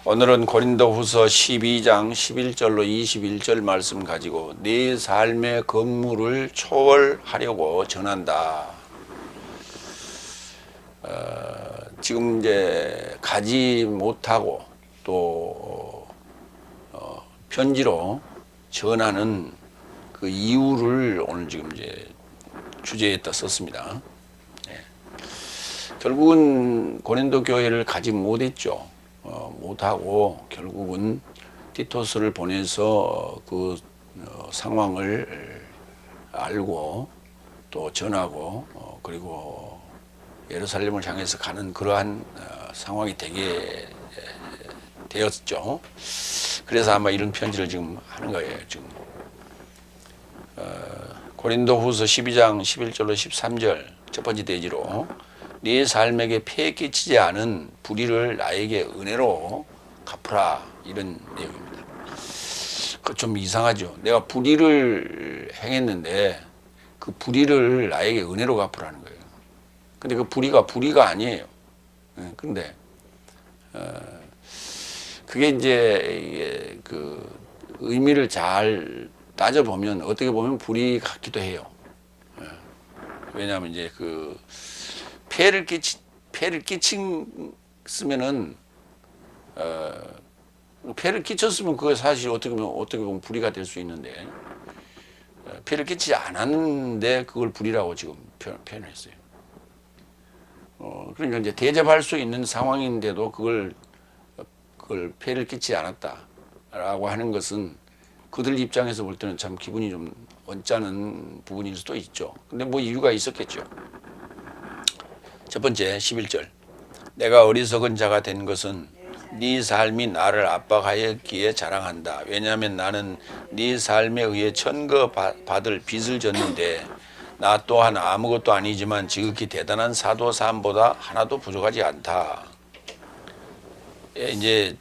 오늘은 고린도후서 12장 11절로 21절 말씀 가지고 네 삶의 건물을 초월하려고 전한다. 지금 이제 가지 못하고 또 편지로 전하는 그 이유를 오늘 지금 이제 주제에다 썼습니다. 결국은 고린도 교회를 가지 못했죠. 못하고 결국은 티토스를 보내서 그 상황을 알고 또 전하고 그리고 예루살렘을 향해서 가는 그러한 상황이 되게 되었죠. 그래서 아마 이런 편지를 지금 하는 거예요. 지금 고린도후서 12장 11절로 13절 첫 번째 대지로 네 삶에게 폐해 끼치지 않은 불의를 나에게 은혜로 갚으라, 이런 내용입니다. 그 좀 이상하죠. 내가 불의를 행했는데 그 불의를 나에게 은혜로 갚으라는 거예요. 근데 그 불의가 아니에요. 근데 그게 이제 그 의미를 잘 따져보면 어떻게 보면 불의 같기도 해요. 왜냐하면 이제 그 폐해를 끼쳤으면은 폐해를 끼쳤으면 그거 사실 어떻게 보면 불의가 될 수 있는데 폐해를 끼치지 않았는데 그걸 불의라고 지금 표현했어요. 그러니까 이제 대접할 수 있는 상황인데도 그걸 폐해를 끼치지 않았다라고 하는 것은 그들 입장에서 볼 때는 참 기분이 좀 언짢은 부분일 수도 있죠. 근데 뭐 이유가 있었겠죠. 첫 번째 11절, 내가 어리석은 자가 된 것은 네 삶이 나를 압박하였기에 자랑한다. 왜냐하면 나는 네 삶에 의해 천거받을 빚을 졌는데 나 또한 아무것도 아니지만 지극히 대단한 사도 사함보다 하나도 부족하지 않다. 이제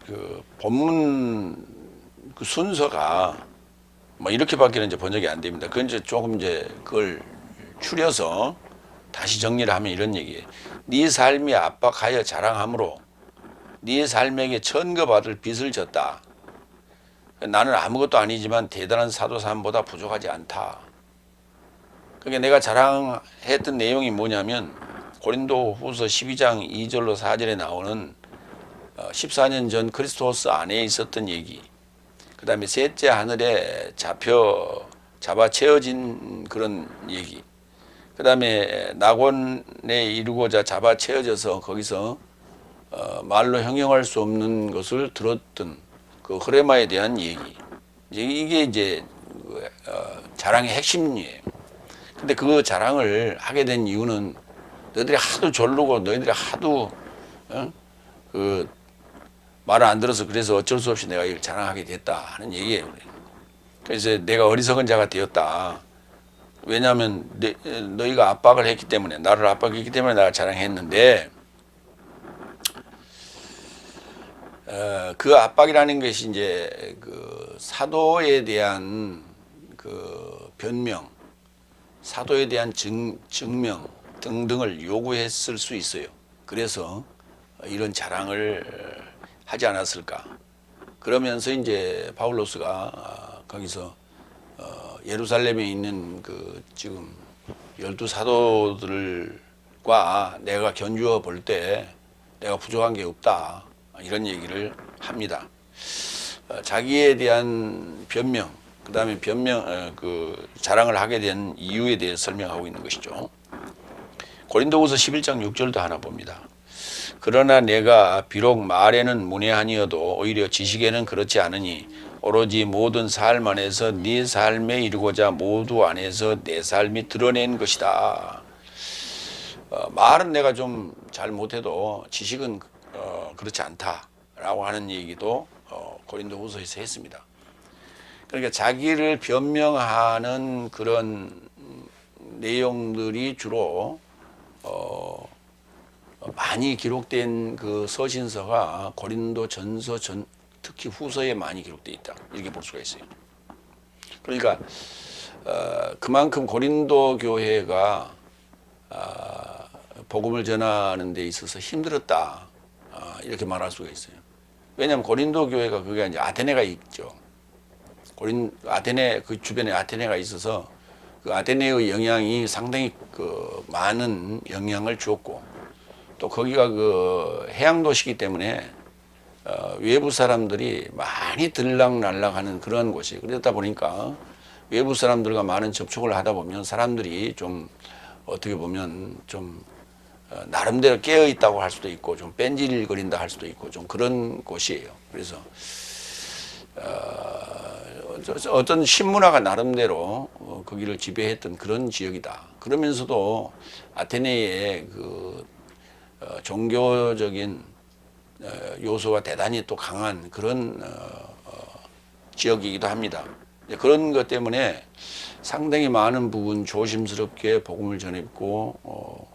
그 본문 그 순서가 뭐 이렇게밖에 이제 번역이 안 됩니다. 그건 이제 조금 이제 그걸 추려서 다시 정리를 하면 이런 얘기예요. 네 삶이 압박하여 자랑함으로 네 삶에게 천거받을 빚을 졌다. 나는 아무것도 아니지만 대단한 사도 사함보다 부족하지 않다. 그러니까 내가 자랑했던 내용이 뭐냐면 고린도후서 12장 2절로 4절에 나오는 14년 전 그리스도스 안에 있었던 얘기, 그 다음에 셋째 하늘에 잡아 채워진 그런 얘기, 그 다음에 낙원에 이루고자 잡아 채워져서 거기서 말로 형용할 수 없는 것을 들었던 그 흐레마에 대한 얘기, 이게 이제 자랑의 핵심이에요. 근데 그 자랑을 하게 된 이유는 너희들이 하도 졸르고 너희들이 하도 그 말을 안 들어서 그래서 어쩔 수 없이 내가 이걸 자랑하게 됐다 하는 얘기예요. 그래서 내가 어리석은 자가 되었다. 왜냐하면 너희가 압박을 했기 때문에, 나를 압박했기 때문에 내가 자랑했는데 그 압박이라는 것이 이제 그 사도에 대한 그 변명, 사도에 대한 증명 등등을 요구했을 수 있어요. 그래서 이런 자랑을 하지 않았을까. 그러면서 이제 바울로스가 거기서 예루살렘에 있는 그 지금 12사도들과 내가 견주어 볼 때 내가 부족한 게 없다, 이런 얘기를 합니다. 자기에 대한 변명, 그 다음에 그 자랑을 하게 된 이유에 대해 설명하고 있는 것이죠. 고린도후서 11장 6절도 하나 봅니다. 그러나 내가 비록 말에는 문외하니어도 오히려 지식에는 그렇지 않으니 오로지 모든 삶 안에서 네 삶에 이르고자 모두 안에서 내 삶이 드러낸 것이다. 말은 내가 좀 잘 못해도 지식은 그렇지 않다라고 하는 얘기도 고린도후서에서 했습니다. 그러니까 자기를 변명하는 그런 내용들이 주로 많이 기록된 그 서신서가 고린도 전서 특히 후서에 많이 기록되어 있다, 이렇게 볼 수가 있어요. 그러니까 그만큼 고린도 교회가 복음을 전하는 데 있어서 힘들었다. 이렇게 말할 수가 있어요. 왜냐하면 고린도 교회가 그게 이제 아테네가 있죠. 아테네 그 주변에 아테네가 있어서 그 아테네의 영향이 상당히 그 많은 영향을 주었고 또 거기가 그 해양 도시이기 때문에 외부 사람들이 많이 들락날락하는 그런 곳이 그러다 보니까 외부 사람들과 많은 접촉을 하다 보면 사람들이 좀 어떻게 보면 좀 나름대로 깨어 있다고 할 수도 있고 좀 뺀질거린다 할 수도 있고 좀 그런 곳이에요. 그래서 어떤 신문화가 나름대로 거기를 지배했던 그런 지역이다. 그러면서도 아테네의 그 종교적인 요소가 대단히 또 강한 그런 지역이기도 합니다. 그런 것 때문에 상당히 많은 부분 조심스럽게 복음을 전했고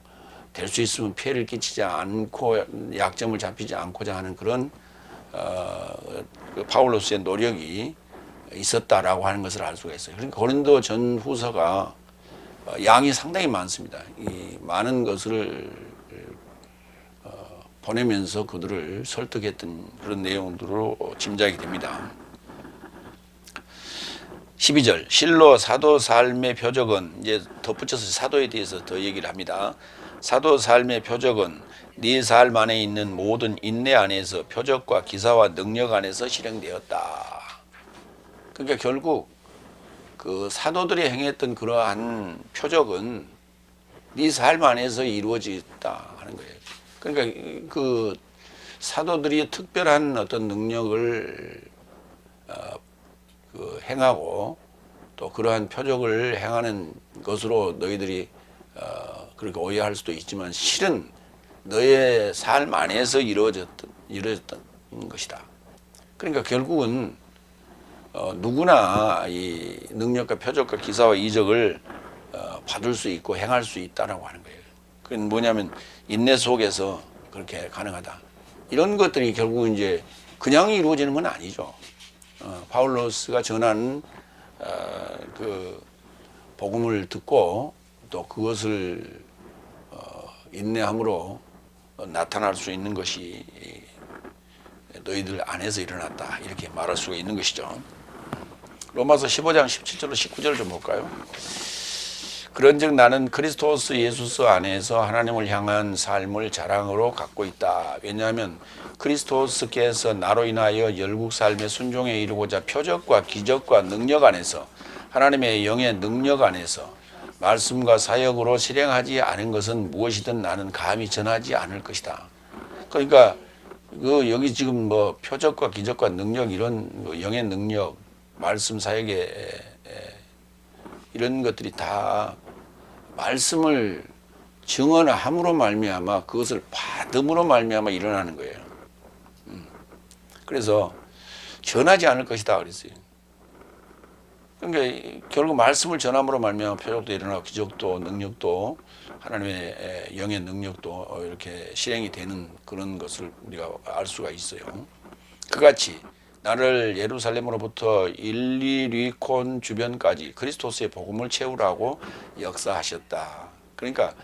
될 수 있으면 피해를 끼치지 않고 약점을 잡히지 않고자 하는 그런 그 파울로스의 노력이 있었다라고 하는 것을 알 수가 있어요. 그러니까 고린도 전후서가 양이 상당히 많습니다. 이 많은 것을 보내면서 그들을 설득했던 그런 내용들로 짐작이 됩니다. 12절 실로 사도 삶의 표적은 이제 덧붙여서 사도에 대해서 더 얘기를 합니다. 사도 삶의 표적은 네 삶 안에 있는 모든 인내 안에서 표적과 기사와 능력 안에서 실행되었다. 그러니까 결국 그 사도들이 행했던 그러한 표적은 네 삶 안에서 이루어졌다 하는 거예요. 그러니까 그 사도들이 특별한 어떤 능력을 그 행하고 또 그러한 표적을 행하는 것으로 너희들이 그렇게 오해할 수도 있지만 실은 너의 삶 안에서 이루어졌던 것이다. 그러니까 결국은 누구나 이 능력과 표적과 기사와 이적을 받을 수 있고 행할 수 있다라고 하는 거예요. 그건 뭐냐면 인내 속에서 그렇게 가능하다. 이런 것들이 결국은 이제 그냥 이루어지는 건 아니죠. 파울로스가 전한 그 복음을 듣고 또 그것을 인내함으로 나타날 수 있는 것이 너희들 안에서 일어났다 이렇게 말할 수가 있는 것이죠. 로마서 15장 17절로 19절을 좀 볼까요? 그런즉 나는 그리스도스 예수스 안에서 하나님을 향한 삶을 자랑으로 갖고 있다. 왜냐하면 그리스도스께서 나로 인하여 열국 삶의 순종에 이르고자 표적과 기적과 능력 안에서 하나님의 영의 능력 안에서 말씀과 사역으로 실행하지 않은 것은 무엇이든 나는 감히 전하지 않을 것이다. 그러니까 그 여기 지금 뭐 표적과 기적과 능력 이런 영의 능력, 말씀 사역의 이런 것들이 다 말씀을 증언함으로 말미암아 그것을 받음으로 말미암아 일어나는 거예요. 그래서 전하지 않을 것이다 그랬어요. 그러니까 결국 말씀을 전함으로 말미암아 표적도 일어나고 기적도 능력도 하나님의 영의 능력도 이렇게 실행이 되는 그런 것을 우리가 알 수가 있어요. 그같이 나를 예루살렘으로부터 일리리콘 주변까지 그리스도스의 복음을 채우라고 역사하셨다. 그러니까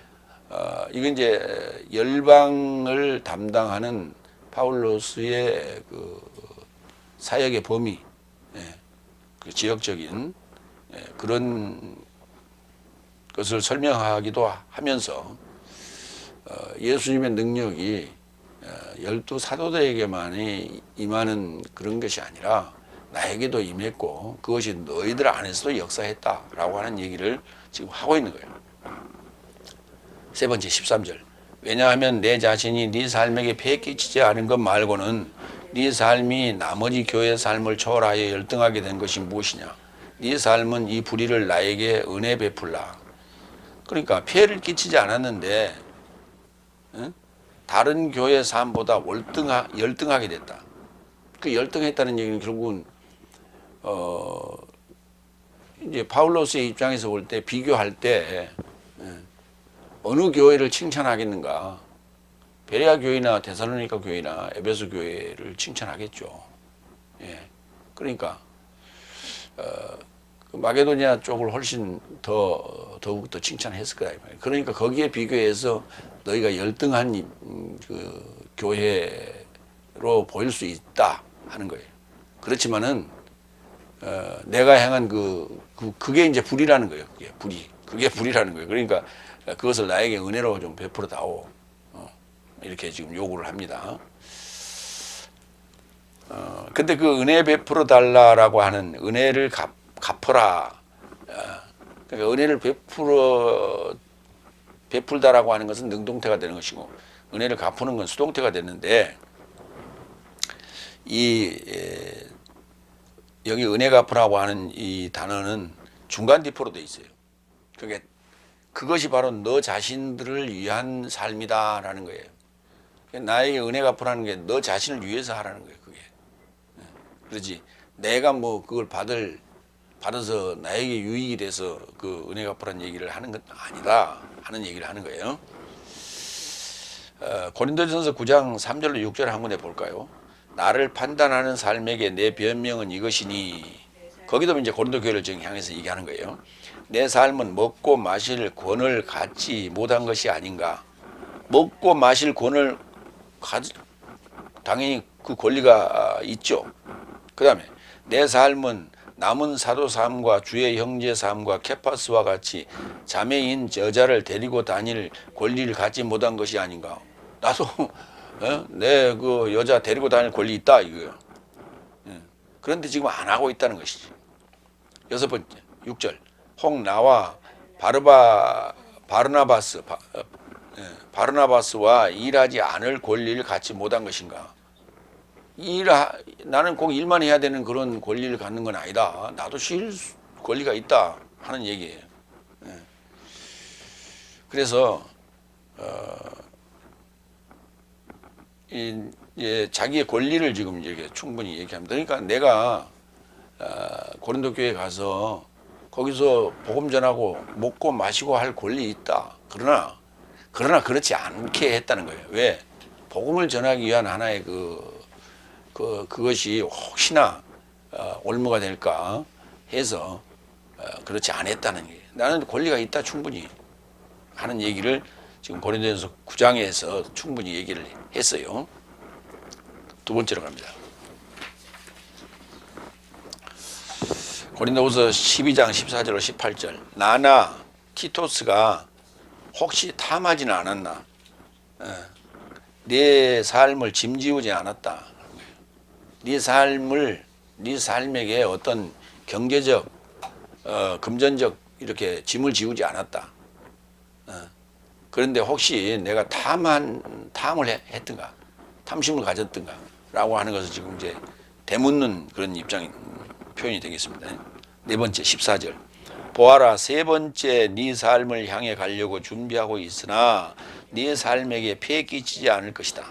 이건 이제 열방을 담당하는 파울로스의 그 사역의 범위, 그 지역적인 그런 것을 설명하기도 하면서 예수님의 능력이 열두 사도들에게만 임하는 그런 것이 아니라 나에게도 임했고 그것이 너희들 안에서도 역사했다라고 하는 얘기를 지금 하고 있는 거예요. 세 번째 13절 왜냐하면 내 자신이 네 삶에게 폐해 끼치지 않은 것 말고는 네 삶이 나머지 교회의 삶을 초월하여 열등하게 된 것이 무엇이냐. 네 삶은 이 불의를 나에게 은혜 베풀라. 그러니까 피해를 끼치지 않았는데 다른 교회 삶보다 열등하게 됐다. 그 열등했다는 얘기는 결국은 이제 파울로스의 입장에서 볼 때 비교할 때 어느 교회를 칭찬하겠는가? 베레아 교회나 데살로니가 교회나 에베소 교회를 칭찬하겠죠. 예. 그러니까 그 마게도니아 쪽을 훨씬 더욱더 칭찬했을 거다. 그러니까 거기에 비교해서 너희가 열등한 그 교회로 보일 수 있다 하는 거예요. 그렇지만은 내가 향한 그게 이제 불이라는 거예요. 그게 불이라는 거예요. 그러니까 그것을 나에게 은혜로 좀 베풀어 다오. 이렇게 지금 요구를 합니다. 근데 그 은혜 베풀어 달라라고 하는 은혜를 갚어라. 그러니까 은혜를 베풀다라고 하는 것은 능동태가 되는 것이고 은혜를 갚는 건 수동태가 되는데 여기 은혜 갚으라고 하는 이 단어는 중간 디포로 되어 있어요. 그것이 바로 너 자신들을 위한 삶이다라는 거예요. 나에게 은혜 갚으라는 게 너 자신을 위해서 하라는 거예요. 그게. 그렇지. 내가 뭐 그걸 받아서 나에게 유익이 돼서 그 은혜 갚으라는 얘기를 하는 건 아니다 하는 얘기를 하는 거예요. 고린도전서 9장 3절로 6절 한 군데 볼까요? 나를 판단하는 삶에게 내 변명은 이것이니, 거기도 이제 고린도 교회를 지금 향해서 얘기하는 거예요. 내 삶은 먹고 마실 권을 갖지 못한 것이 아닌가. 먹고 마실 권을 당연히 그 권리가 있죠. 그 다음에 내 삶은 남은 사도 삶과 주의 형제 삶과 케파스와 같이 자매인 여자를 데리고 다닐 권리를 갖지 못한 것이 아닌가. 나도 내 그 여자 데리고 다닐 권리 있다 이거예요. 그런데 지금 안 하고 있다는 것이지. 6번째 6절 혹 나와 바르나바스와 일하지 않을 권리를 갖지 못한 것인가. 나는 꼭 일만 해야 되는 그런 권리를 갖는 건 아니다. 나도 쉴 권리가 있다 하는 얘기예요. 그래서 자기의 권리를 지금 이렇게 충분히 얘기합니다. 그러니까 내가 고린도 교회 가서 거기서 복음 전하고 먹고 마시고 할 권리 있다. 그러나 그렇지 않게 했다는 거예요. 왜? 복음을 전하기 위한 하나의 그것이 혹시나 올무가 될까 해서 그렇지 않았다는 얘기예요. 나는 권리가 있다 충분히 하는 얘기를 지금 고린도전서 9장에서 충분히 얘기를 했어요. 두 번째로 갑니다. 고린도후서 12장 14절로 18절 나나 티토스가 혹시 탐하지는 않았나? 네 삶을 짐지우지 않았다. 네 삶에게 어떤 경제적, 금전적 이렇게 짐을 지우지 않았다. 그런데 혹시 내가 탐을 했던가, 탐심을 가졌던가, 라고 하는 것을 지금 이제 되묻는 그런 표현이 되겠습니다. 네 번째 14절. 보아라, 세 번째 네 삶을 향해 가려고 준비하고 있으나 네 삶에게 폐 끼치지 않을 것이다.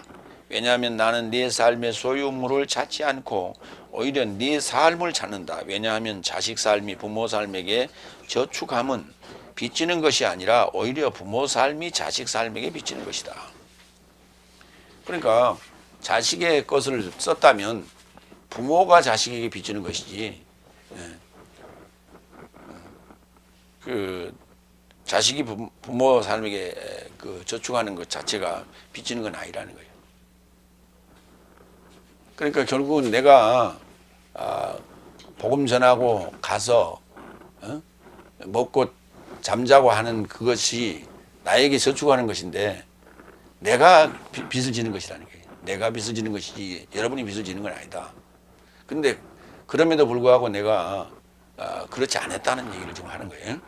왜냐하면 나는 네 삶의 소유물을 찾지 않고 오히려 네 삶을 찾는다. 왜냐하면 자식 삶이 부모 삶에게 저축함은 빚지는 것이 아니라 오히려 부모 삶이 자식 삶에게 빚지는 것이다. 그러니까 자식의 것을 썼다면 부모가 자식에게 빚지는 것이지, 그 자식이 부모 삶에게 그 저축하는 것 자체가 빚지는 건 아니라는 거예요. 그러니까 결국은 내가 복음 전하고 가서 먹고 잠자고 하는 그것이 나에게 저축하는 것인데 내가 빚을 지는 것이라는 거예요. 내가 빚을 지는 것이지 여러분이 빚을 지는 건 아니다. 그런데 그럼에도 불구하고 내가 그렇지 않았다는 얘기를 지금 하는 거예요.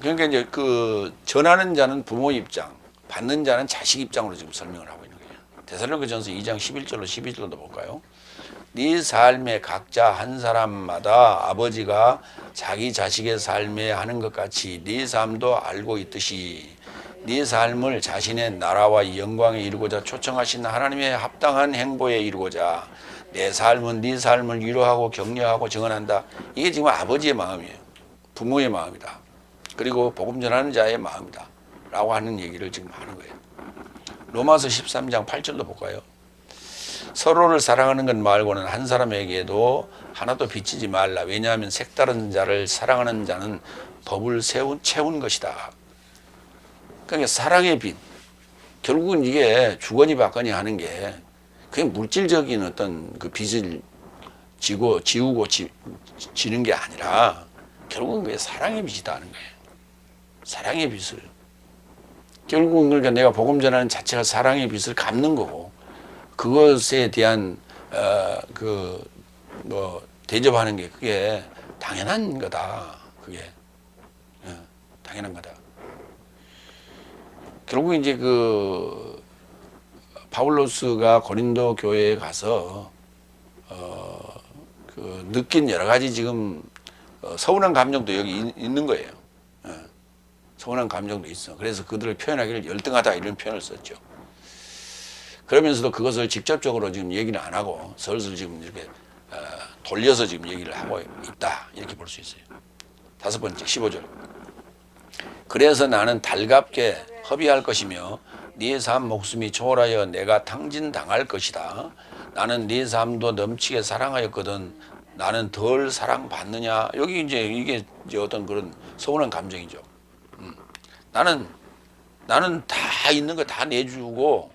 그러니까 이제 그 전하는 자는 부모 입장, 받는 자는 자식 입장으로 지금 설명을 하고 있는 거예요. 데살로니가전서 2장 11절로 12절도 볼까요? 네 삶의 각자 한 사람마다 아버지가 자기 자식의 삶에 하는 것 같이 네 삶도 알고 있듯이 네 삶을 자신의 나라와 영광에 이루고자 초청하신 하나님의 합당한 행보에 이루고자 내 삶은 네 삶을 위로하고 격려하고 증언한다. 이게 지금 아버지의 마음이에요. 부모의 마음이다. 그리고 복음 전하는 자의 마음이다. 라고 하는 얘기를 지금 하는 거예요. 로마서 13장 8절도 볼까요? 서로를 사랑하는 것 말고는 한 사람에게도 하나도 비치지 말라. 왜냐하면 색다른 자를 사랑하는 자는 법을 채운 것이다. 그러니까 사랑의 빛. 결국은 이게 주거니 받거니 하는 게 그게 물질적인 어떤 그 빚을 지우고 지는 게 아니라 결국은 그게 사랑의 빛이다 하는 거예요. 사랑의 빛을. 결국은 그러니까 내가 복음 전하는 자체가 사랑의 빛을 갚는 거고 그것에 대한 대접하는 게 그게 당연한 거다. 그게 당연한 거다. 결국 이제 그 바울로스가 고린도 교회에 가서 그 느낀 여러 가지 지금 서운한 감정도 여기 있는 거예요. 서운한 감정도 있어. 그래서 그들을 표현하기를 열등하다 이런 표현을 썼죠. 그러면서도 그것을 직접적으로 지금 얘기는 안 하고 슬슬 지금 이렇게 돌려서 지금 얘기를 하고 있다 이렇게 볼 수 있어요. 5번째 15절. 그래서 나는 달갑게 허비할 것이며 네 삶 목숨이 초월하여 내가 탕진당할 것이다. 나는 네 삶도 넘치게 사랑하였거든. 나는 덜 사랑받느냐. 여기 이게 이제 어떤 그런 서운한 감정이죠. 나는 다 있는 거 다 내주고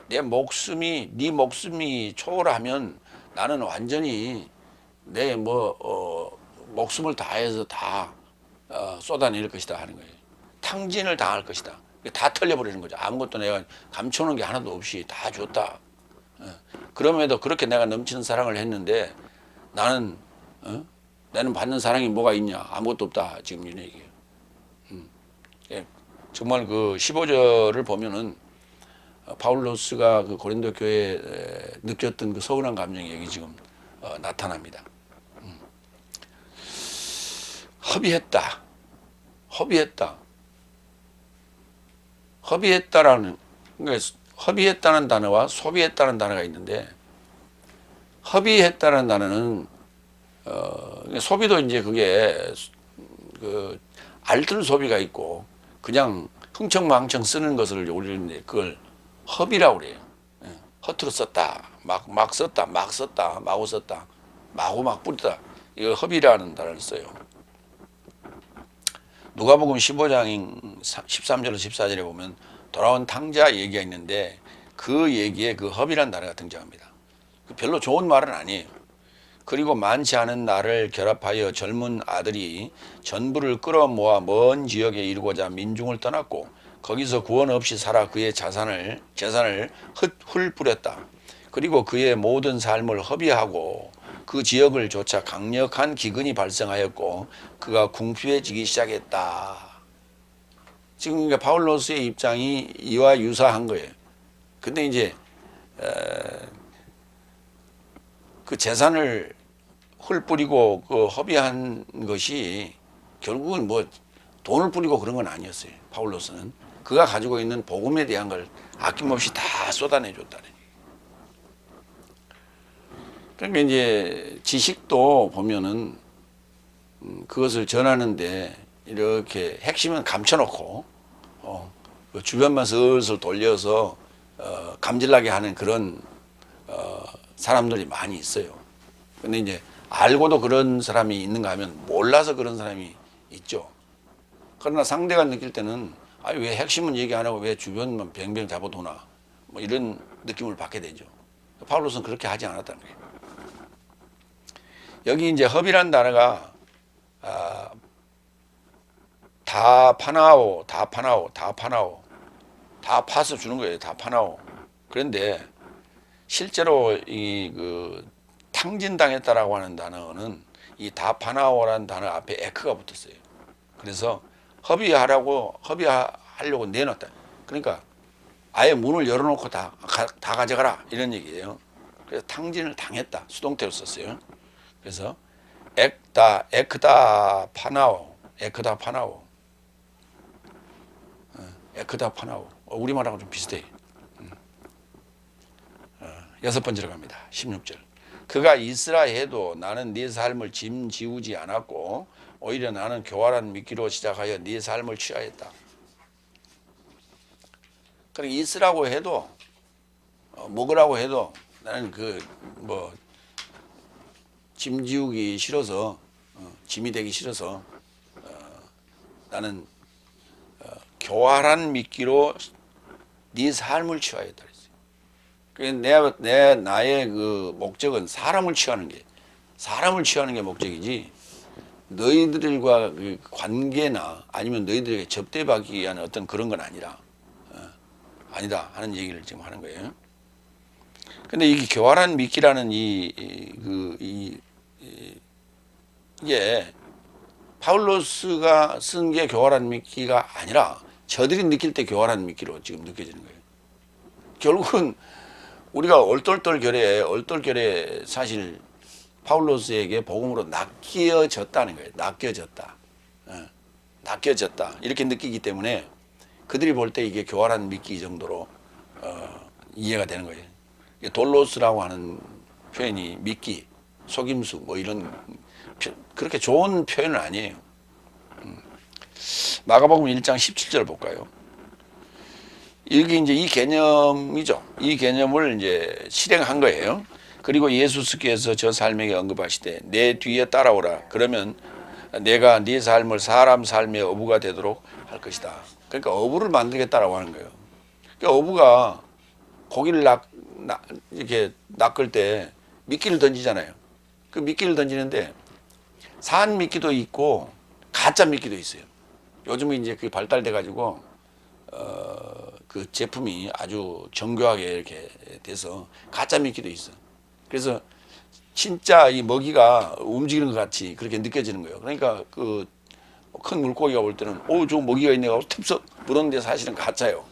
네 목숨이 초월하면 나는 완전히 내 목숨을 다해서 다 쏟아낼 것이다 하는 거예요. 탕진을 당할 것이다. 다 털려버리는 거죠. 아무것도 내가 감춰놓은 게 하나도 없이 다 줬다. 그럼에도 그렇게 내가 넘치는 사랑을 했는데 나는 받는 사랑이 뭐가 있냐? 아무것도 없다. 지금 이런 얘기예요. 예, 정말 그 15절을 보면은 바울로스가 그 고린도 교회에 느꼈던 그 서운한 감정이 여기 지금 나타납니다. 허비했다라는 그러니까 허비했다는 단어와 소비했다는 단어가 있는데 허비했다는 단어는 소비도 이제 그게 그 알뜰 소비가 있고 그냥 흥청망청 쓰는 것을 우리는 그걸 허비라고 그래요. 허투루 썼다, 막 썼다, 마구 썼다, 마구 막 뿌리다. 이거 허비라는 단어를 써요. 누가복음 15장 13절로 14절에 보면 돌아온 탕자 얘기가 있는데 그 얘기에 그 허비라는 단어가 등장합니다. 별로 좋은 말은 아니에요. 그리고 많지 않은 날을 결합하여 젊은 아들이 전부를 끌어모아 먼 지역에 이르고자 민중을 떠났고 거기서 구원 없이 살아 그의 재산을 훌 뿌렸다. 그리고 그의 모든 삶을 허비하고 그 지역을 조차 강력한 기근이 발생하였고 그가 궁핍해지기 시작했다. 지금 그러니까 바울로스의 입장이 이와 유사한 거예요. 근데 이제 그 재산을 훌 뿌리고 그 허비한 것이 결국은 뭐 돈을 뿌리고 그런 건 아니었어요. 바울로스는 그가 가지고 있는 복음에 대한 걸 아낌없이 다 쏟아내줬다네. 그러니까 이제 지식도 보면은 그것을 전하는데 이렇게 핵심은 감춰놓고 그 주변만 슬슬 돌려서 감질나게 하는 그런 사람들이 많이 있어요. 근데 이제 알고도 그런 사람이 있는가 하면 몰라서 그런 사람이 있죠. 그러나 상대가 느낄 때는 왜 핵심은 얘기 안 하고 왜 주변만 뱅뱅 잡아도나 뭐 이런 느낌을 받게 되죠. 바울로스는 그렇게 하지 않았다는 거예요. 여기 이제 허비란 단어가 다 파나오 다 파서 주는 거예요. 다 파나오. 그런데 실제로 이 그 탕진당했다라고 하는 단어는 이 다 파나오라는 단어 앞에 에크가 붙었어요. 그래서 허비하려고 내놨다. 그러니까 아예 문을 열어놓고 다 가져가라 이런 얘기예요. 그래서 탕진을 당했다. 수동태로 썼어요. 그래서 에크다 파나오. 우리말하고 좀 비슷해. 6번째로 갑니다. 16절. 그가 있으라 해도 나는 네 삶을 짐지우지 않았고 오히려 나는 교활한 미끼로 시작하여 네 삶을 취하였다. 그러니까 있으라고 해도 먹으라고 해도 나는 뭐 짐 지우기 싫어서 짐이 되기 싫어서 나는 교활한 미끼로 네 삶을 취하였다 그랬어요. 나의 그 목적은 사람을 취하는 게 목적이지 너희들과 그 관계나 아니면 너희들에게 접대받기 위한 어떤 그런 건 아니라 아니다 하는 얘기를 지금 하는 거예요. 근데 이게 교활한 미끼라는 이게 파울로스가 쓴 게 교활한 미끼가 아니라 저들이 느낄 때 교활한 미끼로 지금 느껴지는 거예요. 결국은 우리가 얼떨결에 사실 파울로스에게 복음으로 낚여졌다는 거예요. 낚여졌다 이렇게 느끼기 때문에 그들이 볼 때 이게 교활한 미끼 정도로 이해가 되는 거예요. 돌로스라고 하는 표현이 미끼, 속임수 뭐 이런 그렇게 좋은 표현은 아니에요. 마가복음 1장 17절 볼까요? 여기 이제 이 개념이죠. 이 개념을 이제 실행한 거예요. 그리고 예수께서 저 삶에게 언급하시되 내 뒤에 따라오라. 그러면 내가 네 삶을 사람 삶의 어부가 되도록 할 것이다. 그러니까 어부를 만들겠다라고 하는 거예요. 그러니까 어부가 고기를 이렇게 낚을 때 미끼를 던지잖아요. 그 미끼를 던지는데 산 미끼도 있고 가짜 미끼도 있어요. 요즘에 이제 그게 발달돼 가지고 그 제품이 아주 정교하게 이렇게 돼서 가짜 미끼도 있어. 그래서 진짜 이 먹이가 움직이는 것 같이 그렇게 느껴지는 거예요. 그러니까 그 큰 물고기가 올 때는 저 먹이가 있네 하고 탭석 물었는데 사실은 가짜예요.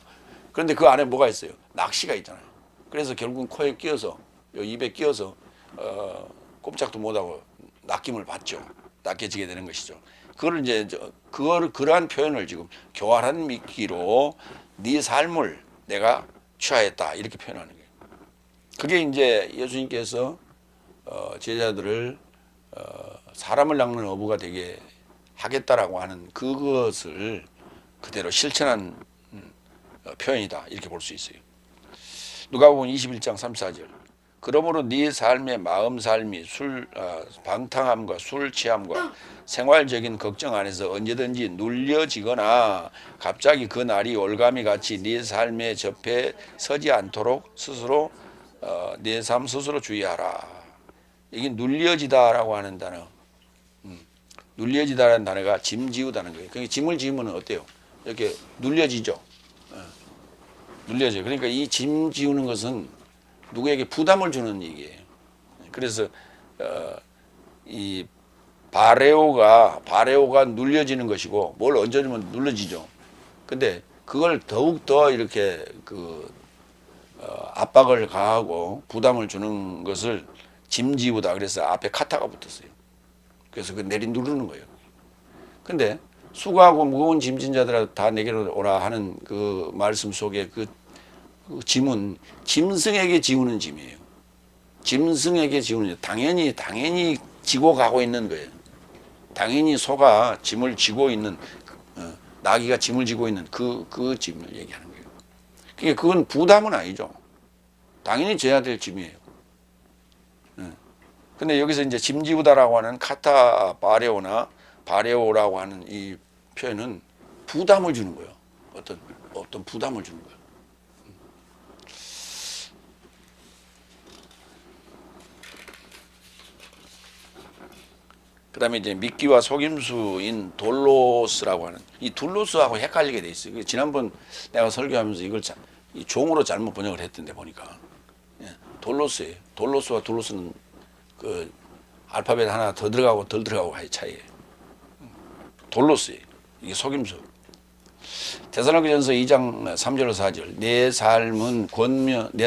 그런데 그 안에 뭐가 있어요? 낚시가 있잖아요. 그래서 결국은 코에 끼어서 입에 끼어서 꼼짝도 못하고 낚임을 받죠. 낚여지게 되는 것이죠. 그걸 이제 그러한 표현을 지금 교활한 미끼로 네 삶을 내가 취하였다 이렇게 표현하는 거예요. 그게 이제 예수님께서 제자들을 사람을 낚는 어부가 되게 하겠다라고 하는 그것을 그대로 실천한 표현이다 이렇게 볼 수 있어요. 누가복음 21장 3, 4절. 그러므로 네 삶의 마음 삶이 방탕함과 술 취함과 생활적인 걱정 안에서 언제든지 눌려지거나 갑자기 그 날이 올가미 같이 네 삶의 접해 서지 않도록 스스로 네 삶 스스로 주의하라. 이게 눌려지다라고 하는 단어. 눌려지다라는 단어가 짐 지우다는 거예요. 그러니까 짐을 지우면 어때요? 이렇게 눌려지죠. 눌려져요. 그러니까 이 짐 지우는 것은 누구에게 부담을 주는 얘기예요. 그래서 이 바레오가 눌려지는 것이고 뭘 얹어주면 눌러지죠. 근데 그걸 더욱 더 이렇게 압박을 가하고 부담을 주는 것을 짐 지우다. 그래서 앞에 카타가 붙었어요. 그래서 그 내리 누르는 거예요. 근데 수고하고 무거운 짐진 자들아 다 내게로 오라 하는 그 말씀 속에 그 짐은 짐승에게 지우는 짐이에요. 짐승에게 지우는 짐. 당연히 지고 가고 있는 거예요. 당연히 소가 짐을 지고 있는 나귀가 짐을 지고 있는 그 짐을 얘기하는 거예요. 그러니까 그건 부담은 아니죠. 당연히 져야 될 짐이에요. 근데 여기서 이제 짐 지우다라고 하는 카타 바레오라고 하는 이 표현은 부담을 주는 거예요. 어떤 부담을 주는 거예요. 그 다음에 이제 미끼와 속임수인 돌로스라고 하는 이 둘로스하고 헷갈리게 돼 있어요. 지난번 내가 설교하면서 이걸 이 종으로 잘못 번역을 했던데 보니까 돌로스예요. 돌로스와 둘로스는 그 알파벳 하나 더 들어가고 덜 들어가고 할 차이예요. 돌로스예요. 이게 속임수. 데살로니가전서 2장 3절로 4절. 내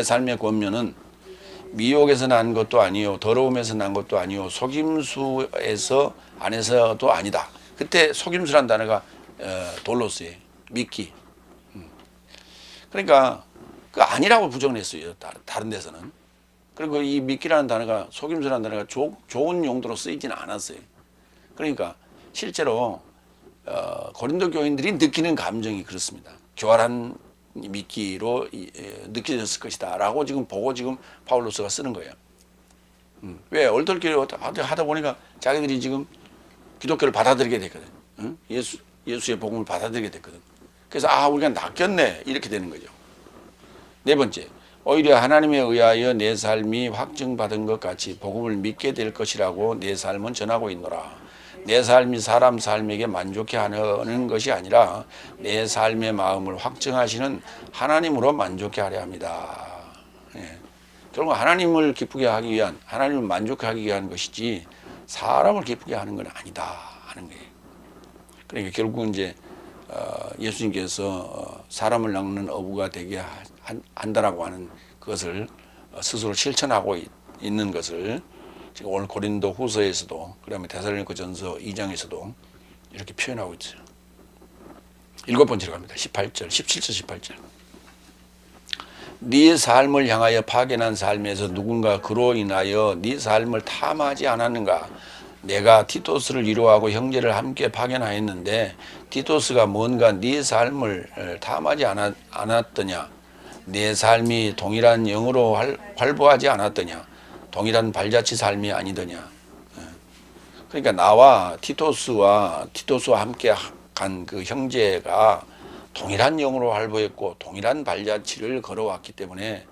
삶의 권면은 미혹에서 난 것도 아니요 더러움에서 난 것도 아니요 속임수에서 안에서도 아니다. 그때 속임수란 단어가 돌로스예요. 미끼. 그러니까 그 아니라고 부정했어요. 다른 데서는. 그리고 이 미끼라는 단어가 속임수라는 단어가 좋은 용도로 쓰이지는 않았어요. 그러니까 실제로 고린도 교인들이 느끼는 감정이 그렇습니다. 교활한 미끼로 느껴졌을 것이다라고 지금 보고 지금 바울로스가 쓰는 거예요. 왜 얼떨결에 하다 보니까 자기들이 지금 기독교를 받아들이게 됐거든. 응? 예수의 복음을 받아들이게 됐거든. 그래서 우리가 낚였네 이렇게 되는 거죠. 네 번째, 오히려 하나님에 의하여 내 삶이 확증받은 것 같이 복음을 믿게 될 것이라고 내 삶은 전하고 있노라. 내 삶이 사람 삶에게 만족해 하는 것이 아니라 내 삶의 마음을 확증하시는 하나님으로 만족해 하려 합니다. 예. 결국 하나님을 기쁘게 하기 위한, 하나님을 만족하기 위한 것이지 사람을 기쁘게 하는 건 아니다 하는 거예요. 그러니까 결국은 이제 예수님께서 사람을 낚는 어부가 되게 한다라고 하는 그것을 스스로 실천하고 있는 것을 지금 오늘 고린도 후서에서도 그다음에 데살로니가 전서 2장에서도 이렇게 표현하고 있어요. 일곱 번째로 갑니다. 18절, 17절, 18절. 네 삶을 향하여 파견한 삶에서 누군가 그로 인하여 네 삶을 탐하지 않았는가? 내가 티토스를 위로하고 형제를 함께 파견하였는데 티토스가 뭔가 네 삶을 탐하지 않았더냐? 내 삶이 동일한 영으로 활보하지 않았더냐? 동일한 발자취 삶이 아니더냐? 그러니까 나와 티토스와 함께 간 그 형제가 동일한 영으로 활보했고 동일한 발자취를 걸어왔기 때문에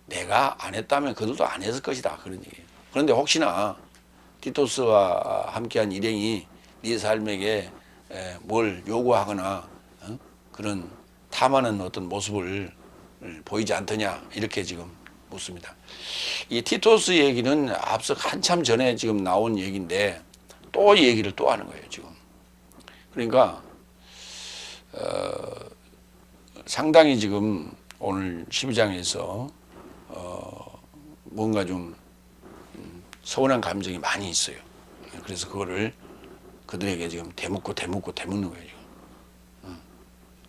내가 안 했다면 그들도 안 했을 것이다 그런 얘기예요. 그런데 혹시나 티토스와 함께한 일행이 네 삶에게 뭘 요구하거나 그런 탐하는 어떤 모습을 보이지 않더냐 이렇게 지금 묻습니다. 이 티토스 얘기는 앞서 한참 전에 지금 나온 얘기인데 또 이 얘기를 또 하는 거예요 지금. 그러니까 상당히 지금 오늘 12장에서 뭔가 좀 서운한 감정이 많이 있어요. 그래서 그거를 그들에게 지금 대묻는 거예요. 지금.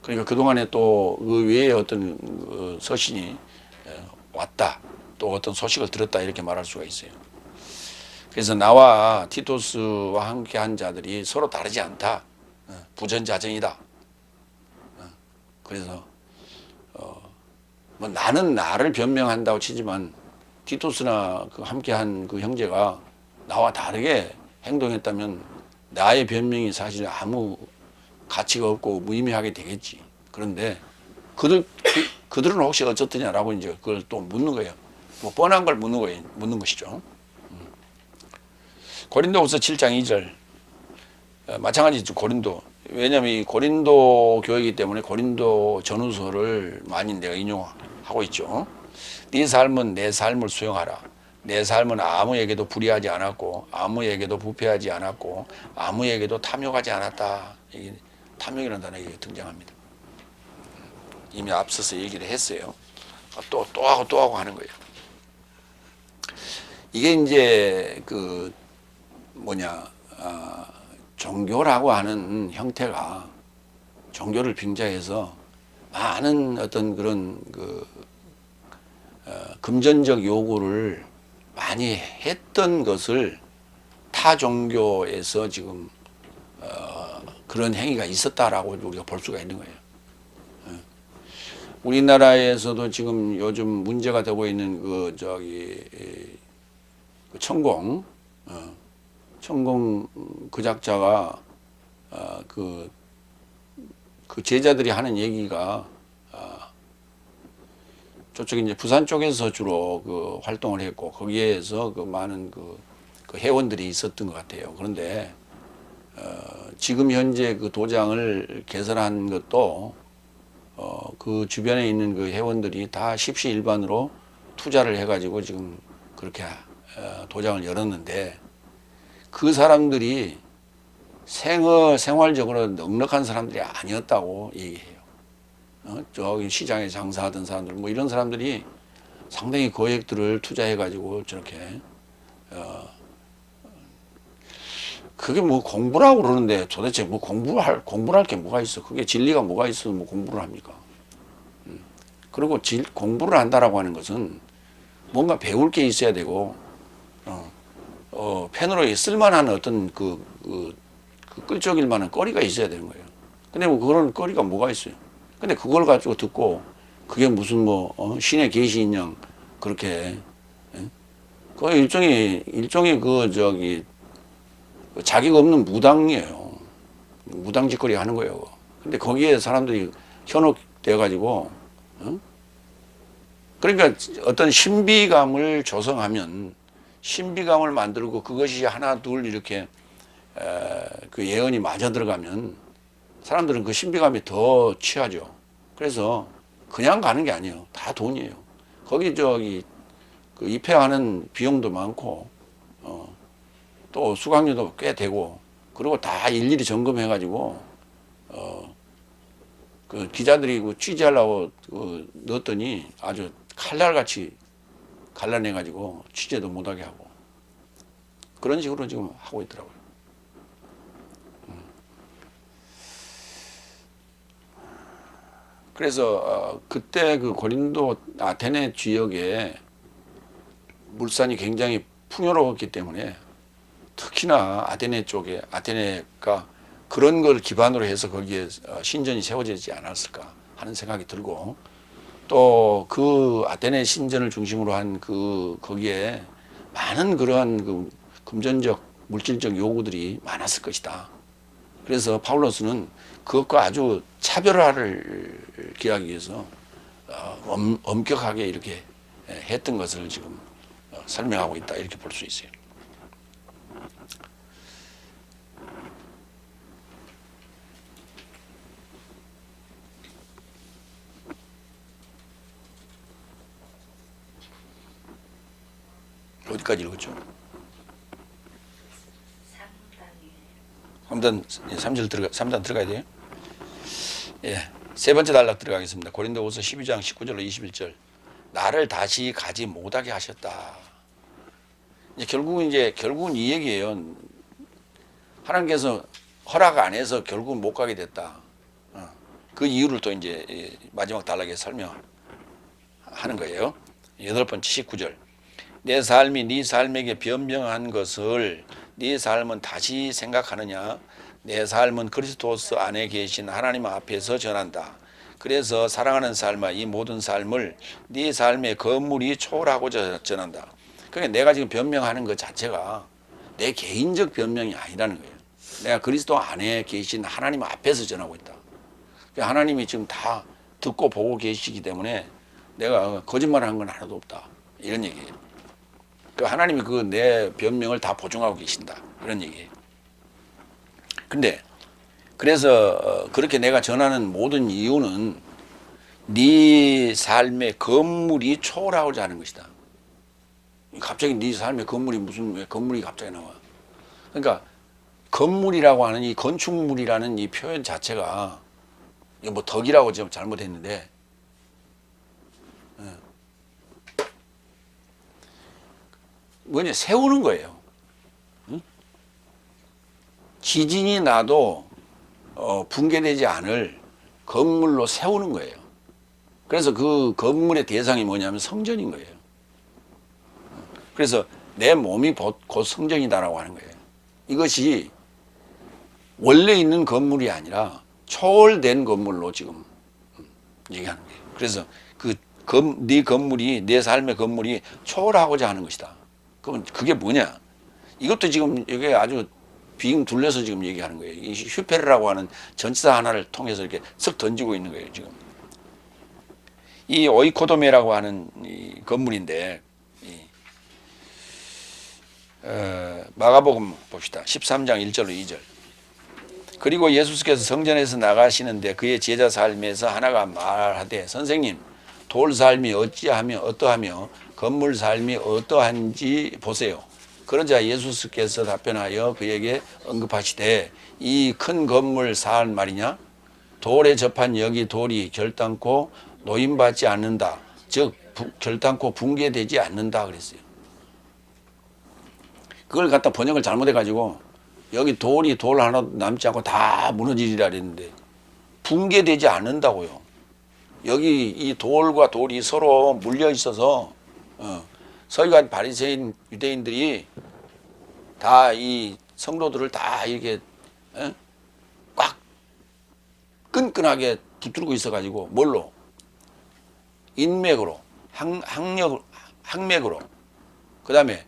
그러니까 그동안에 또 그 외에 어떤 서신이 왔다, 또 어떤 소식을 들었다 이렇게 말할 수가 있어요. 그래서 나와 티토스와 함께한 자들이 서로 다르지 않다. 부전자전이다. 그래서 뭐 나는 나를 변명한다고 치지만 티토스나 그 함께한 그 형제가 나와 다르게 행동했다면 나의 변명이 사실 아무 가치가 없고 무의미하게 되겠지. 그런데 그들은 혹시 어쩌더냐라고 이제 그걸 또 묻는 거예요. 뭐 뻔한 걸 묻는 것이죠. 고린도후서 7장 2절 마찬가지죠. 고린도. 왜냐하면 이 고린도 교회이기 때문에 고린도 전후서를 많이 내가 인용하고 있죠. 네 삶은 내 삶을 수용하라. 내 삶은 아무에게도 불의하지 않았고 아무에게도 부패하지 않았고 아무에게도 탐욕하지 않았다. 이게 탐욕이라는 단어가 등장합니다. 이미 앞서서 얘기를 했어요. 또 하고 하는 거예요. 이게 이제 그 종교라고 하는 형태가 종교를 빙자해서 많은 어떤 그런 금전적 요구를 많이 했던 것을 타 종교에서 지금 그런 행위가 있었다라고 우리가 볼 수가 있는 거예요. 우리나라에서도 지금 요즘 문제가 되고 있는 천공 그 작자가 그 제자들이 하는 얘기가 저쪽에 이제 부산 쪽에서 주로 그 활동을 했고 거기에서 그 많은 그 회원들이 있었던 것 같아요. 그런데 지금 현재 그 도장을 개설한 것도 그 주변에 있는 그 회원들이 다 십시일반으로 투자를 해가지고 지금 그렇게 도장을 열었는데 그 사람들이 생활적으로 넉넉한 사람들이 아니었다고 얘기해요. 저기 시장에 장사하던 사람들 뭐 이런 사람들이 상당히 거액들을 투자해가지고 저렇게 그게 뭐 공부라고 그러는데 도대체 뭐 공부를 할 게 뭐가 있어? 그게 진리가 뭐가 있어? 뭐 공부를 합니까? 그리고 공부를 한다라고 하는 것은 뭔가 배울 게 있어야 되고, 펜으로 쓸만한 어떤 끌적일 만한 거리가 있어야 되는 거예요. 근데 뭐 그런 거리가 뭐가 있어요? 근데 그걸 가지고 듣고 그게 무슨 뭐 신의 계시인 양 그렇게 예? 그 일종의 그 저기 자격 없는 무당이에요. 무당짓거리 하는 거예요. 근데 거기에 사람들이 현혹돼 가지고 그러니까 어떤 신비감을 조성하면 신비감을 만들고 그것이 하나 둘 이렇게 그 예언이 맞아 들어가면 사람들은 그 신비감이 더 취하죠. 그래서 그냥 가는 게 아니에요. 다 돈이에요. 거기 저기 그 입회하는 비용도 많고 또 수강료도 꽤 되고 그리고 다 일일이 점검해 가지고 그 기자들이 그 취재하려고 그 넣었더니 아주 칼날같이 갈라내 가지고 취재도 못하게 하고 그런 식으로 지금 하고 있더라고요. 그래서 그때 그 고린도 아테네 지역에 물산이 굉장히 풍요로웠기 때문에 특히나 아테네 쪽에 아테네가 그런 걸 기반으로 해서 거기에 신전이 세워지지 않았을까 하는 생각이 들고 또 그 아테네 신전을 중심으로 한 그 거기에 많은 그러한 그 금전적 물질적 요구들이 많았을 것이다. 그래서 파울로스는 그것과 아주 차별화를 기하기 위해서 엄격하게 이렇게 했던 것을 지금 설명하고 있다 이렇게 볼 수 있어요. 어디까지 읽었죠? 3단 들어가야 돼요? 예. 세 번째 단락 들어가겠습니다. 고린도후서 12장 19절로 21절. 나를 다시 가지 못하게 하셨다. 결국은 이 얘기예요. 하나님께서 허락 안 해서 결국은 못 가게 됐다. 그 이유를 또 이제 마지막 단락에 설명하는 거예요. 8번째 19절. 내 삶이 네 삶에게 변명한 것을 네 삶은 다시 생각하느냐? 내 삶은 그리스도스 안에 계신 하나님 앞에서 전한다. 그래서 사랑하는 삶과 이 모든 삶을 네 삶의 건물이 초월하고 전한다. 그러니까 내가 지금 변명하는 것 자체가 내 개인적 변명이 아니라는 거예요. 내가 그리스도 안에 계신 하나님 앞에서 전하고 있다. 그러니까 하나님이 지금 다 듣고 보고 계시기 때문에 내가 거짓말한 건 하나도 없다. 이런 얘기예요. 그 하나님이 그 내 변명을 다 보증하고 계신다. 이런 얘기예요. 근데 그래서 그렇게 내가 전하는 모든 이유는 네 삶의 건물이 초월하고자 하는 것이다. 갑자기 네 삶의 건물이 무슨 왜 건물이 갑자기 나와? 그러니까 건물이라고 하는 이 건축물이라는 이 표현 자체가 뭐 덕이라고 지금 잘못했는데 뭐냐 세우는 거예요. 응? 지진이 나도 붕괴되지 않을 건물로 세우는 거예요. 그래서 그 건물의 대상이 뭐냐면 성전인 거예요. 그래서 내 몸이 곧 성전이다라고 하는 거예요. 이것이 원래 있는 건물이 아니라 초월된 건물로 지금 얘기하는 거예요. 그래서 네 건물이 내 삶의 건물이 초월하고자 하는 것이다. 그럼 그게 뭐냐? 이것도 지금 이게 아주 빙 둘러서 지금 얘기하는 거예요. 이 슈페르라고 하는 전치사 하나를 통해서 이렇게 쓱 던지고 있는 거예요. 지금 이 오이코도메라고 하는 이 건물인데 마가복음 봅시다. 13장 1절로 2절. 그리고 예수께서 성전에서 나가시는데 그의 제자 삶에서 하나가 말하되 선생님 돌 삶이 어떠하며 건물 삶이 어떠한지 보세요. 그러자 예수께서 답변하여 그에게 언급하시되 이 큰 건물 살 말이냐? 돌에 접한 여기 돌이 결단코 노임받지 않는다. 즉 결단코 붕괴되지 않는다 그랬어요. 그걸 갖다 번역을 잘못해가지고 여기 돌 하나 남지 않고 다 무너지리라 그랬는데 붕괴되지 않는다고요. 여기 이 돌과 돌이 서로 물려 있어서 서기관 바리새인 유대인들이 다 이 성도들을 다 이렇게 꽉 끈끈하게 붙들고 있어가지고 뭘로 인맥으로, 학맥으로, 그다음에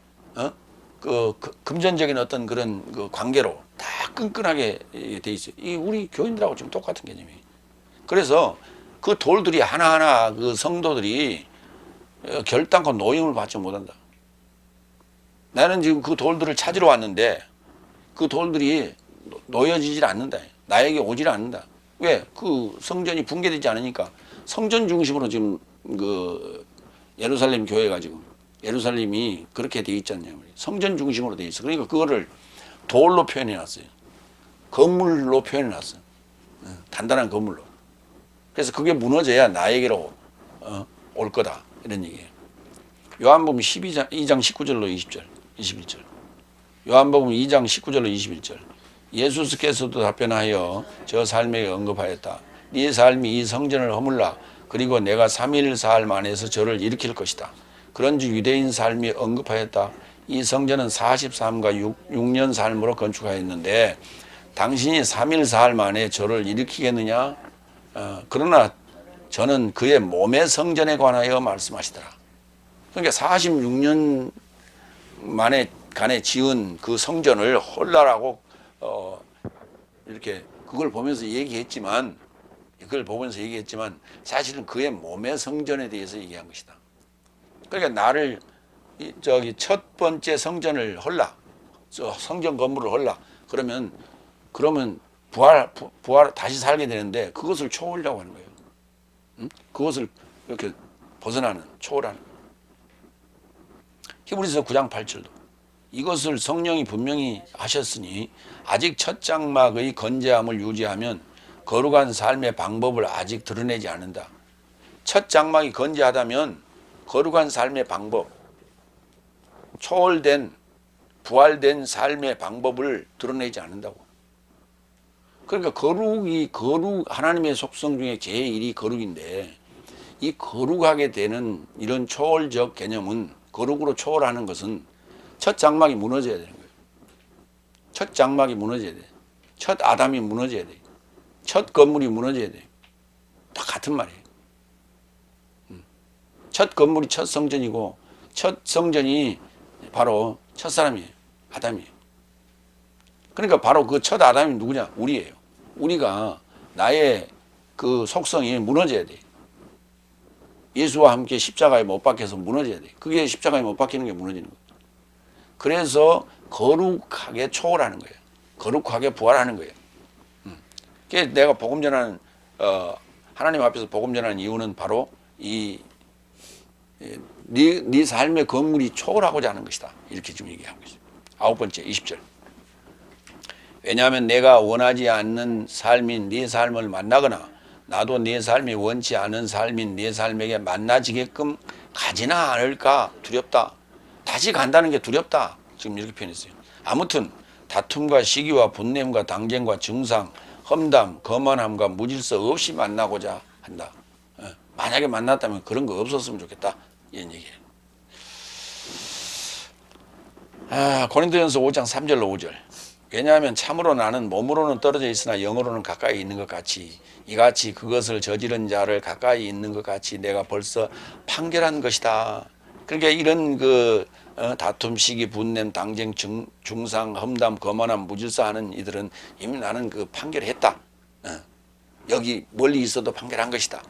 금전적인 어떤 그런 그 관계로 다 끈끈하게 돼 있어요. 이 우리 교인들하고 지금 똑같은 개념이. 그래서 그 돌들이 하나하나 그 성도들이 결단코 노임을 받지 못한다. 나는 지금 그 돌들을 찾으러 왔는데 그 돌들이 놓여지질 않는다. 나에게 오질 않는다. 왜? 그 성전이 붕괴되지 않으니까 성전 중심으로 지금 그 예루살렘 교회가 지금 예루살렘이 그렇게 돼 있지 않냐. 성전 중심으로 돼 있어. 그러니까 그거를 돌로 표현해 놨어요. 건물로 표현해 놨어요. 단단한 건물로. 그래서 그게 무너져야 나에게로 올 거다. 이런 얘기예요. 요한복음 2장 19절로 20절, 21절. 요한복음 2장 19절로 21절. 예수께서도 답변하여 저 삶에게 언급하였다. 네 삶이 이 성전을 허물라. 그리고 내가 3일 사흘 만에서 저를 일으킬 것이다. 그런즉 유대인 삶이 언급하였다. 이 성전은 43과 6년 삶으로 건축하였는데 당신이 3일 사흘 만에 저를 일으키겠느냐? 그러나 저는 그의 몸의 성전에 관하여 말씀하시더라. 그러니까 46년 만에 간에 지은 그 성전을 헐라라고 이렇게 그걸 보면서 얘기했지만 사실은 그의 몸의 성전에 대해서 얘기한 것이다. 그러니까 나를 첫 번째 성전을 헐라, 성전 건물을 헐라. 그러면 부활 다시 살게 되는데 그것을 초월하려고 하는 거예요. 그것을 이렇게 벗어나는 초월하는 거예요. 히브리서 9장 8절도 이것을 성령이 분명히 하셨으니 아직 첫 장막의 건재함을 유지하면 거룩한 삶의 방법을 아직 드러내지 않는다. 첫 장막이 건재하다면 거룩한 삶의 방법, 초월된 부활된 삶의 방법을 드러내지 않는다고. 그러니까 하나님의 속성 중에 제1이 거룩인데 이 거룩하게 되는 이런 초월적 개념은 거룩으로 초월하는 것은 첫 장막이 무너져야 되는 거예요. 첫 장막이 무너져야 돼. 첫 아담이 무너져야 돼. 첫 건물이 무너져야 돼. 다 같은 말이에요. 첫 건물이 첫 성전이고 첫 성전이 바로 첫 사람이에요. 아담이에요. 그러니까 바로 그 첫 아담이 누구냐? 우리예요. 우리가 나의 그 속성이 무너져야 돼. 예수와 함께 십자가에 못 박혀서 무너져야 돼. 그게 십자가에 못 박히는 게 무너지는 거예요. 그래서 거룩하게 초월하는 거예요. 거룩하게 부활하는 거예요. 그래서 내가 복음 전하는 하나님 앞에서 복음 전하는 이유는 바로 네 삶의 건물이 초월하고자 하는 것이다. 이렇게 지금 얘기하는 것이죠. 9번째 20절. 왜냐하면 내가 원하지 않는 삶인 네 삶을 만나거나 나도 네 삶이 원치 않은 삶인 네 삶에게 만나지게끔 가지나 않을까 두렵다. 다시 간다는 게 두렵다. 지금 이렇게 표현했어요. 아무튼 다툼과 시기와 분냄과 당쟁과 증상, 험담, 거만함과 무질서 없이 만나고자 한다. 만약에 만났다면 그런 거 없었으면 좋겠다. 이런 얘기예요. 고린도전서 5장 3절로 5절. 왜냐하면 참으로 나는 몸으로는 떨어져 있으나 영으로는 가까이 있는 것 같이 이같이 그것을 저지른 자를 가까이 있는 것 같이 내가 벌써 판결한 것이다. 그러니까 이런 다툼, 시기, 분냄, 당쟁, 중상, 험담, 거만함, 무질서하는 이들은 이미 나는 그 판결했다. 여기 멀리 있어도 판결한 것이다.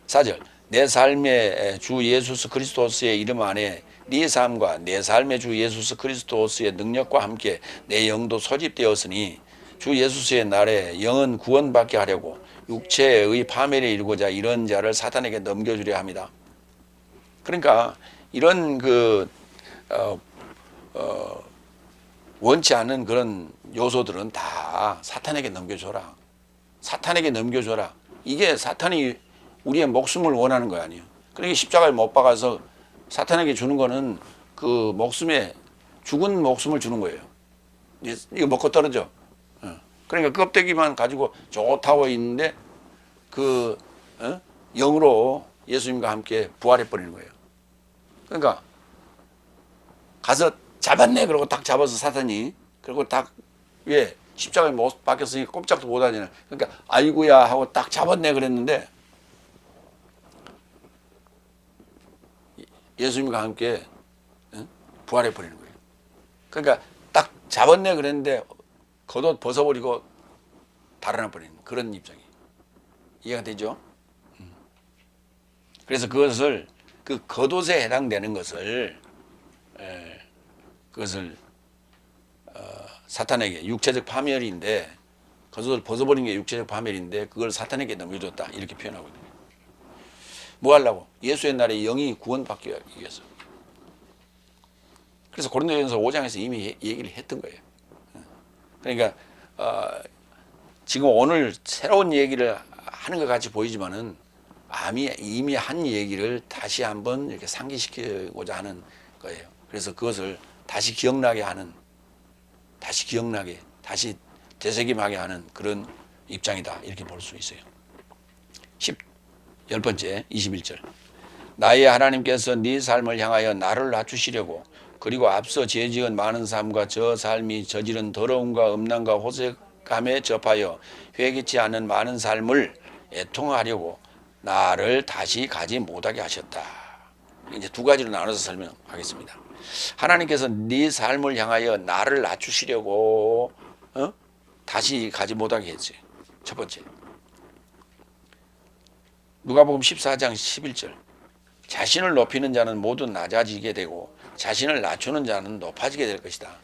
4절. 내 삶의 주 예수 그리스도스의 이름 안에 네 삶과 내 삶의 주 예수 그리스도스의 능력과 함께 내 영도 소집되었으니 주 예수의 날에 영은 구원받게 하려고 육체의 파멸에 이르고자 이런 자를 사탄에게 넘겨주려 합니다. 그러니까 이런 원치 않는 그런 요소들은 다 사탄에게 넘겨줘라. 사탄에게 넘겨줘라. 이게 사탄이 우리의 목숨을 원하는 거 아니에요. 그러니까 십자가에 못 박아서 사탄에게 주는 거는 그 목숨에 죽은 목숨을 주는 거예요. 이거 먹고 떨어져. 그러니까 껍데기만 가지고 좋다고 있는데 영으로 예수님과 함께 부활해 버리는 거예요. 그러니까 가서 잡았네 그러고 딱 잡아서 사탄이 그리고 딱 왜 십자가에 못 박혔으니 꼼짝도 못 하잖아요. 그러니까 아이고야 하고 딱 잡았네 그랬는데 예수님과 함께 부활해 버리는 거예요. 그러니까 딱 잡았네 그랬는데 겉옷 벗어버리고 달아나 버리는 그런 입장이에요. 이해가 되죠? 그래서 그것을 그 겉옷에 해당되는 것을 그것을 사탄에게 육체적 파멸인데 겉옷을 벗어버린 게 육체적 파멸인데 그걸 사탄에게 넘겨줬다 이렇게 표현하거든요. 뭐 하려고? 예수의 날에 영이 구원받기 위해서. 그래서 고린도전서 5장에서 이미 얘기를 했던 거예요. 그러니까 지금 오늘 새로운 얘기를 하는 것 같이 보이지만은 이미 한 얘기를 다시 한번 이렇게 상기시키고자 하는 거예요. 그래서 그것을 다시 기억나게, 다시 되새김하게 하는 그런 입장이다 이렇게 볼 수 있어요. 10번째 21절 나의 하나님께서 네 삶을 향하여 나를 낮추시려고 그리고 앞서 죄지은 많은 삶과 저 삶이 저지른 더러움과 음란과 호색함에 접하여 회개치 않은 많은 삶을 애통하려고 나를 다시 가지 못하게 하셨다. 이제 두 가지로 나눠서 설명하겠습니다. 하나님께서 네 삶을 향하여 나를 낮추시려고 다시 가지 못하게 했어요. 첫 번째 누가복음 14장 11절 자신을 높이는 자는 모두 낮아지게 되고 자신을 낮추는 자는 높아지게 될 것이다.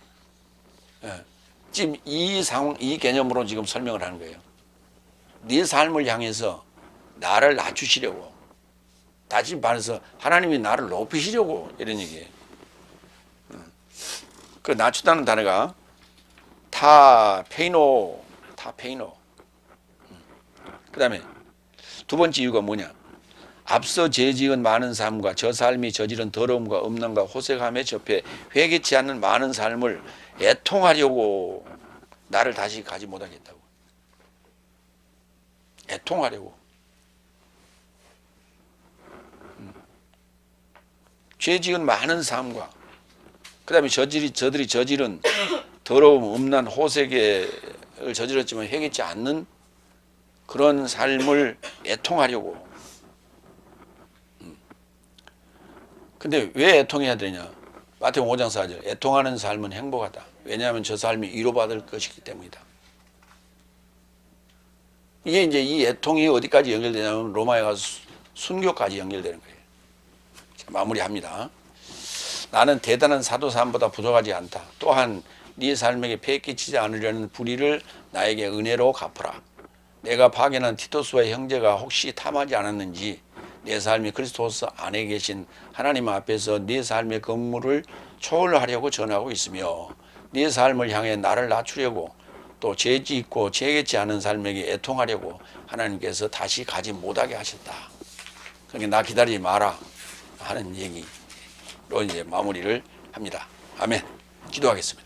지금 이 개념으로 지금 설명을 하는 거예요. 네 삶을 향해서 나를 낮추시려고, 다시 말해서 하나님이 나를 높이시려고 이런 얘기예요. 그 낮추다는 단어가 타페이노. 그 다음에 두 번째 이유가 뭐냐? 앞서 죄지은 많은 삶과 저 삶이 저지른 더러움과 음란과 호색함에 접해 회개치 않는 많은 삶을 애통하려고 나를 다시 가지 못하겠다고. 애통하려고. 죄지은 많은 삶과 그 다음에 저들이 저지른 더러움, 음란, 호색을 저질렀지만 회개치 않는 그런 삶을 애통하려고. 근데 왜 애통해야 되냐? 마태복음 5장 4절 애통하는 삶은 행복하다. 왜냐하면 저 삶이 위로받을 것이기 때문이다. 이게 이제 이 애통이 어디까지 연결되냐면 로마에 가서 순교까지 연결되는 거예요. 자, 마무리합니다. 나는 대단한 사도 사람보다 부족하지 않다. 또한 네 삶에게 폐 끼치지 않으려는 불의를 나에게 은혜로 갚으라. 내가 파견한 티토스와 형제가 혹시 탐하지 않았는지 내 삶이 그리스도스 안에 계신 하나님 앞에서 네 삶의 건물을 초월하려고 전하고 있으며 네 삶을 향해 나를 낮추려고 또 죄짓고 죄겠지 않은 삶에게 애통하려고 하나님께서 다시 가지 못하게 하셨다. 그러니까 나 기다리지 마라 하는 얘기로 이제 마무리를 합니다. 아멘. 기도하겠습니다.